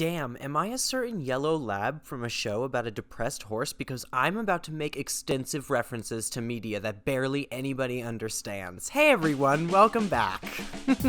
Damn, am I a certain yellow lab from a show about a depressed horse? Because I'm about to make extensive references to media that barely anybody understands. Hey everyone, welcome back.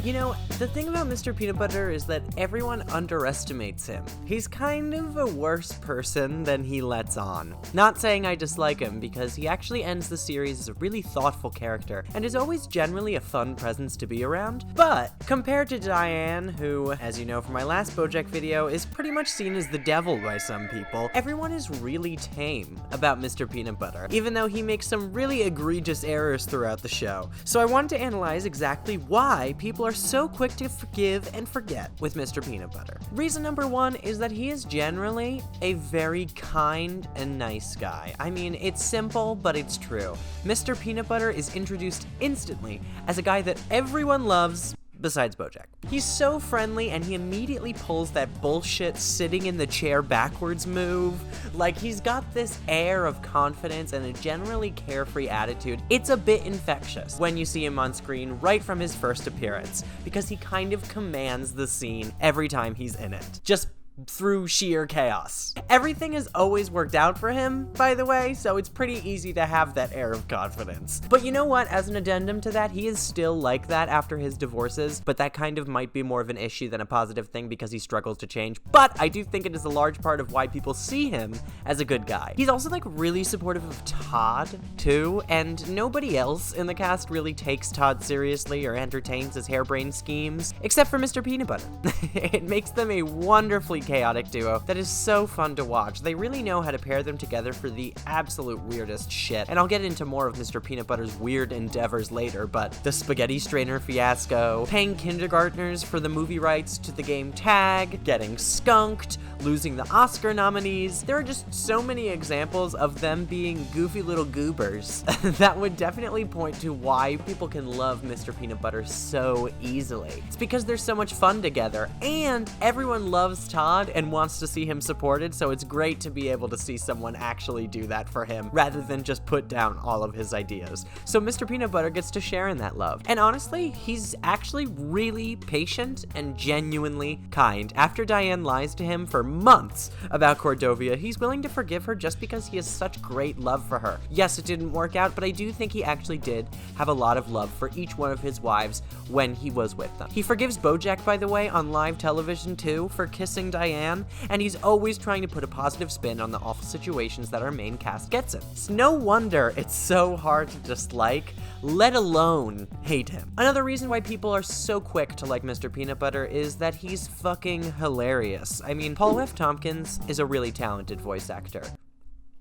You know, the thing about Mr. Peanutbutter is that everyone underestimates him. He's kind of a worse person than he lets on. Not saying I dislike him, because he actually ends the series as a really thoughtful character, and is always generally a fun presence to be around. But, compared to Diane, who, as you know from my last Bojack video, is pretty much seen as the devil by some people, everyone is really tame about Mr. Peanutbutter, even though he makes some really egregious errors throughout the show. So I wanted to analyze exactly why people are so quick to forgive and forget with Mr. Peanutbutter. Reason number one is that he is generally a very kind and nice guy. I mean, it's simple, but it's true. Mr. Peanutbutter is introduced instantly as a guy that everyone loves, besides Bojack. He's so friendly, and he immediately pulls that bullshit sitting in the chair backwards move. Like, he's got this air of confidence and a generally carefree attitude. It's a bit infectious when you see him on screen right from his first appearance, because he kind of commands the scene every time he's in it. Just through sheer chaos. Everything has always worked out for him, by the way, so it's pretty easy to have that air of confidence. But you know what, as an addendum to that, he is still like that after his divorces, but that kind of might be more of an issue than a positive thing because he struggles to change. But I do think it is a large part of why people see him as a good guy. He's also like really supportive of Todd, too, and nobody else in the cast really takes Todd seriously or entertains his harebrained schemes, except for Mr. Peanutbutter. It makes them a wonderfully chaotic duo that is so fun to watch. They really know how to pair them together for the absolute weirdest shit, and I'll get into more of Mr. Peanutbutter's weird endeavors later, but the spaghetti strainer fiasco, paying kindergartners for the movie rights to the game Tag, getting skunked, losing the Oscar nominees. There are just so many examples of them being goofy little goobers that would definitely point to why people can love Mr. Peanutbutter so easily. It's because they're so much fun together, and everyone loves Todd and wants to see him supported, so it's great to be able to see someone actually do that for him, rather than just put down all of his ideas. So Mr. Peanutbutter gets to share in that love. And honestly, he's actually really patient and genuinely kind. After Diane lies to him for months about Cordovia, he's willing to forgive her just because he has such great love for her. Yes, it didn't work out, but I do think he actually did have a lot of love for each one of his wives when he was with them. He forgives Bojack, by the way, on live television too, for kissing Diane, and he's always trying to put a positive spin on the awful situations that our main cast gets in. It's no wonder it's so hard to dislike, let alone hate him. Another reason why people are so quick to like Mr. Peanutbutter is that he's fucking hilarious. I mean, Paul F. Tompkins is a really talented voice actor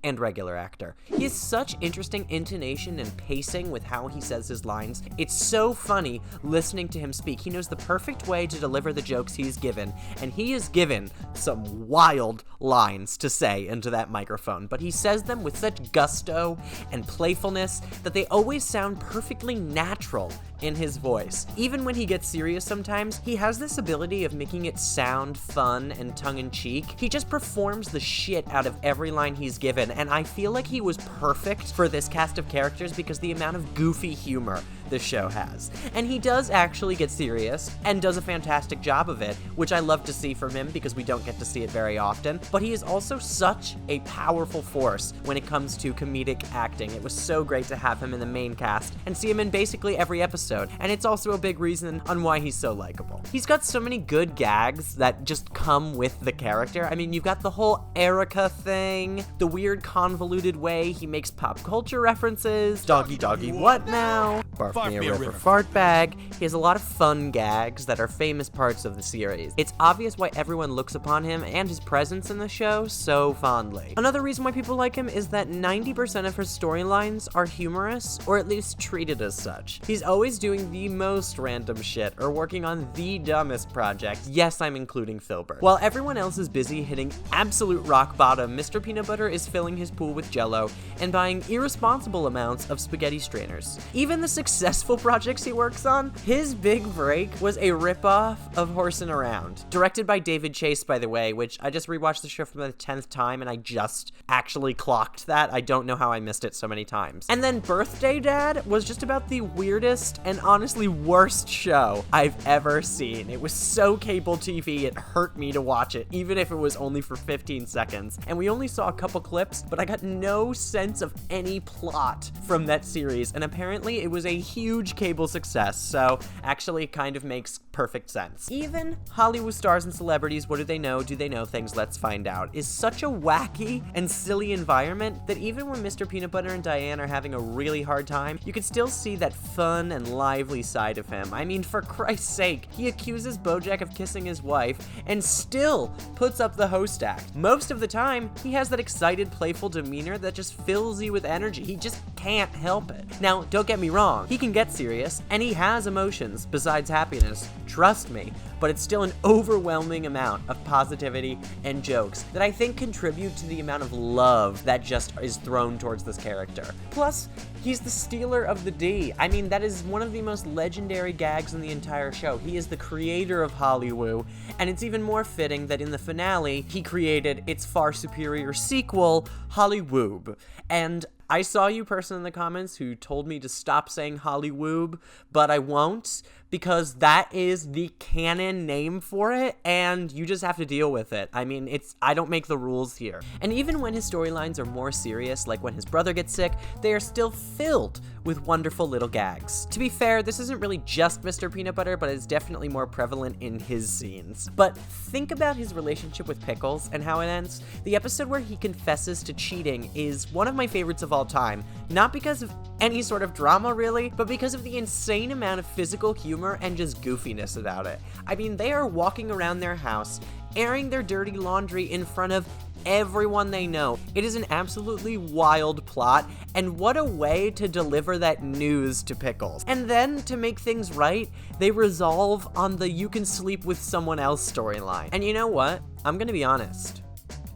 and regular actor. He has such interesting intonation and pacing with how he says his lines. It's so funny listening to him speak. He knows the perfect way to deliver the jokes he's given, and he is given some wild lines to say into that microphone, but he says them with such gusto and playfulness that they always sound perfectly natural in his voice. Even when he gets serious sometimes, he has this ability of making it sound fun and tongue-in-cheek. He just performs the shit out of every line he's given, and I feel like he was perfect for this cast of characters because the amount of goofy humor the show has. And he does actually get serious and does a fantastic job of it, which I love to see from him because we don't get to see it very often. But he is also such a powerful force when it comes to comedic acting. It was so great to have him in the main cast and see him in basically every episode, and it's also a big reason on why he's so likable. He's got so many good gags that just come with the character. I mean, you've got the whole Erica thing, the weird convoluted way he makes pop culture references, doggy what now, barf me a river fart bag. He has a lot of fun gags that are famous parts of the series. It's obvious why everyone looks upon him and his presence in the show so fondly. Another reason why people like him is that 90% of his storylines are humorous, or at least treated as such. He's always doing the most random shit or working on the dumbest project. Yes, I'm including Filbert. While everyone else is busy hitting absolute rock bottom, Mr. Peanutbutter is filling his pool with Jell-O and buying irresponsible amounts of spaghetti strainers. Even the successful projects he works on, his big break was a ripoff of Horsin' Around. Directed by David Chase, by the way, which I just rewatched the show for the 10th time, and I just actually clocked that. I don't know how I missed it so many times. And then Birthday Dad was just about the weirdest and honestly worst show I've ever seen. It was so cable TV, it hurt me to watch it, even if it was only for 15 seconds. And we only saw a couple clips, but I got no sense of any plot from that series, and apparently it was a huge cable success, so actually kind of makes perfect sense. Even Hollywood stars and celebrities, what do they know? Do they know things? Let's find out. Is such a wacky and silly environment that even when Mr. Peanutbutter and Diane are having a really hard time, you can still see that fun and lively side of him. I mean, for Christ's sake, he accuses Bojack of kissing his wife and still puts up the host act. Most of the time, he has that excited, playful demeanor that just fills you with energy. He just can't help it. Now, don't get me wrong, he can get serious, and he has emotions besides happiness, trust me, but it's still an overwhelming amount of positivity and jokes that I think contribute to the amount of love that just is thrown towards this character. Plus, he's the stealer of the D. I mean, that is one of the most legendary gags in the entire show. He is the creator of Hollywood, and it's even more fitting that in the finale, he created its far superior sequel, Hollywood. And I saw you person in the comments who told me to stop saying Hollywood, but I won't, because that is the canon name for it, and you just have to deal with it. I mean, I don't make the rules here. And even when his storylines are more serious, like when his brother gets sick, they are still filled with wonderful little gags. To be fair, this isn't really just Mr. Peanutbutter, but it's definitely more prevalent in his scenes. But think about his relationship with Pickles and how it ends. The episode where he confesses to cheating is one of my favorites of all time, not because of any sort of drama really, but because of the insane amount of physical humor and just goofiness about it. I mean, they are walking around their house, airing their dirty laundry in front of everyone they know. It is an absolutely wild plot, and what a way to deliver that news to Pickles. And then, to make things right, they resolve on the you can sleep with someone else storyline. And you know what? I'm gonna be honest.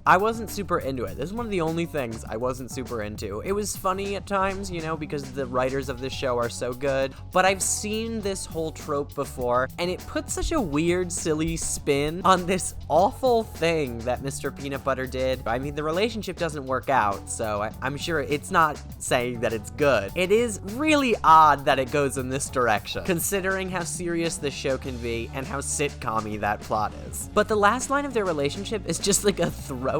I wasn't super into it. This is one of the only things I wasn't super into. It was funny at times, you know, because the writers of this show are so good, but I've seen this whole trope before, and it puts such a weird, silly spin on this awful thing that Mr. Peanutbutter did. I mean, the relationship doesn't work out, so I'm sure it's not saying that it's good. It is really odd that it goes in this direction, considering how serious this show can be and how sitcom-y that plot is. But the last line of their relationship is just like a throwaway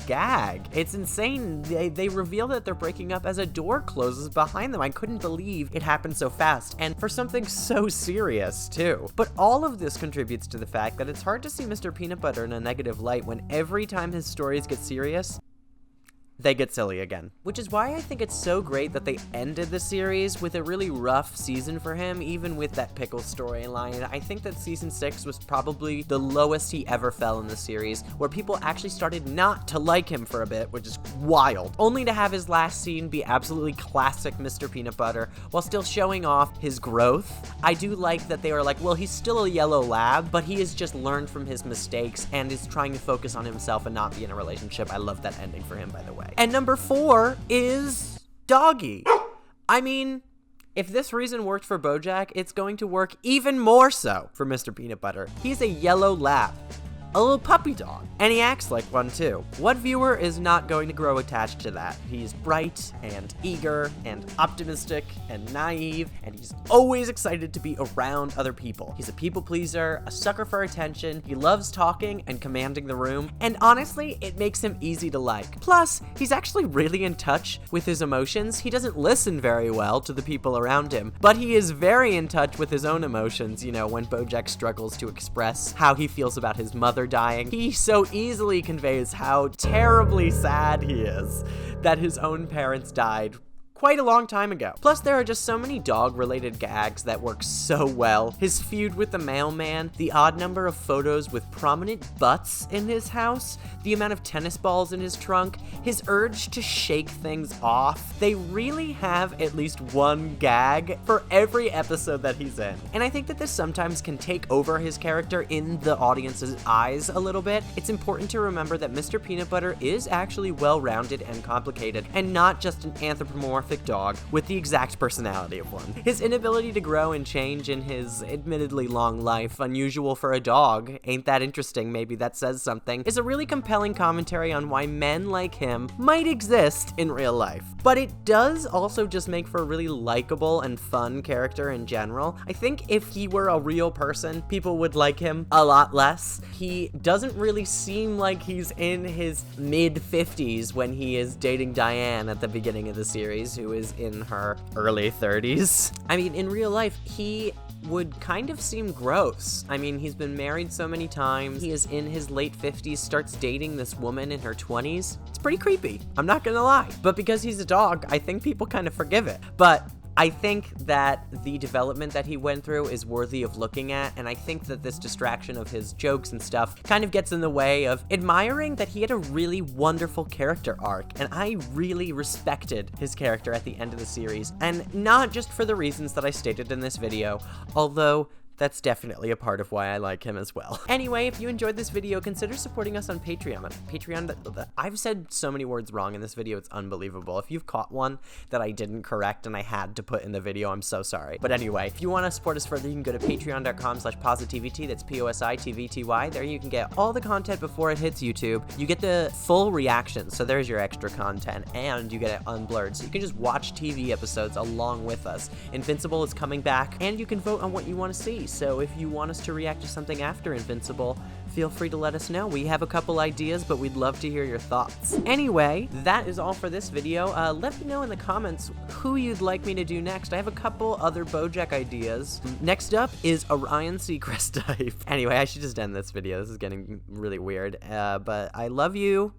gag. It's insane. They reveal that they're breaking up as a door closes behind them. I couldn't believe it happened so fast, and for something so serious, too. But all of this contributes to the fact that it's hard to see Mr. Peanutbutter in a negative light when every time his stories get serious, they get silly again. Which is why I think it's so great that they ended the series with a really rough season for him, even with that Pickles storyline. I think that season 6 was probably the lowest he ever fell in the series, where people actually started not to like him for a bit, which is wild. Only to have his last scene be absolutely classic Mr. Peanutbutter, while still showing off his growth. I do like that they were like, well, he's still a yellow lab, but he has just learned from his mistakes and is trying to focus on himself and not be in a relationship. I love that ending for him, by the way. And number 4 is Doggy. I mean, if this reason worked for Bojack, it's going to work even more so for Mr. Peanutbutter. He's a yellow lab, a little puppy dog, and he acts like one too. What viewer is not going to grow attached to that? He's bright and eager and optimistic and naive, and he's always excited to be around other people. He's a people pleaser, a sucker for attention, he loves talking and commanding the room, and honestly, it makes him easy to like. Plus, he's actually really in touch with his emotions. He doesn't listen very well to the people around him, but he is very in touch with his own emotions, you know, when Bojack struggles to express how he feels about his mother dying. He so easily conveys how terribly sad he is that his own parents died quite a long time ago. Plus, there are just so many dog-related gags that work so well. His feud with the mailman, the odd number of photos with prominent butts in his house, the amount of tennis balls in his trunk, his urge to shake things off. They really have at least one gag for every episode that he's in. And I think that this sometimes can take over his character in the audience's eyes a little bit. It's important to remember that Mr. Peanutbutter is actually well-rounded and complicated, and not just an anthropomorphic perfect dog with the exact personality of one. His inability to grow and change in his admittedly long life, unusual for a dog, ain't that interesting, maybe that says something, is a really compelling commentary on why men like him might exist in real life. But it does also just make for a really likable and fun character in general. I think if he were a real person, people would like him a lot less. He doesn't really seem like he's in his mid-50s when he is dating Diane at the beginning of the series, who is in her early 30s. I mean, in real life, he would kind of seem gross. I mean, he's been married so many times. He is in his late 50s, starts dating this woman in her 20s. It's pretty creepy, I'm not gonna lie. But because he's a dog, I think people kind of forgive it. But I think that the development that he went through is worthy of looking at, and I think that this distraction of his jokes and stuff kind of gets in the way of admiring that he had a really wonderful character arc, and I really respected his character at the end of the series, and not just for the reasons that I stated in this video, although that's definitely a part of why I like him as well. Anyway, if you enjoyed this video, consider supporting us on Patreon. I've said so many words wrong in this video, it's unbelievable. If you've caught one that I didn't correct and I had to put in the video, I'm so sorry. But anyway, if you want to support us further, you can go to patreon.com/PosiTVty, that's PosiTVty. There you can get all the content before it hits YouTube. You get the full reaction, so there's your extra content, and you get it unblurred, so you can just watch TV episodes along with us. Invincible is coming back, and you can vote on what you want to see. So if you want us to react to something after Invincible, feel free to let us know. We have a couple ideas, but we'd love to hear your thoughts. Anyway, that is all for this video. Let me know in the comments who you'd like me to do next. I have a couple other Bojack ideas. Next up is a Ryan Seacrest type. Anyway, I should just end this video. This is getting really weird. But I love you.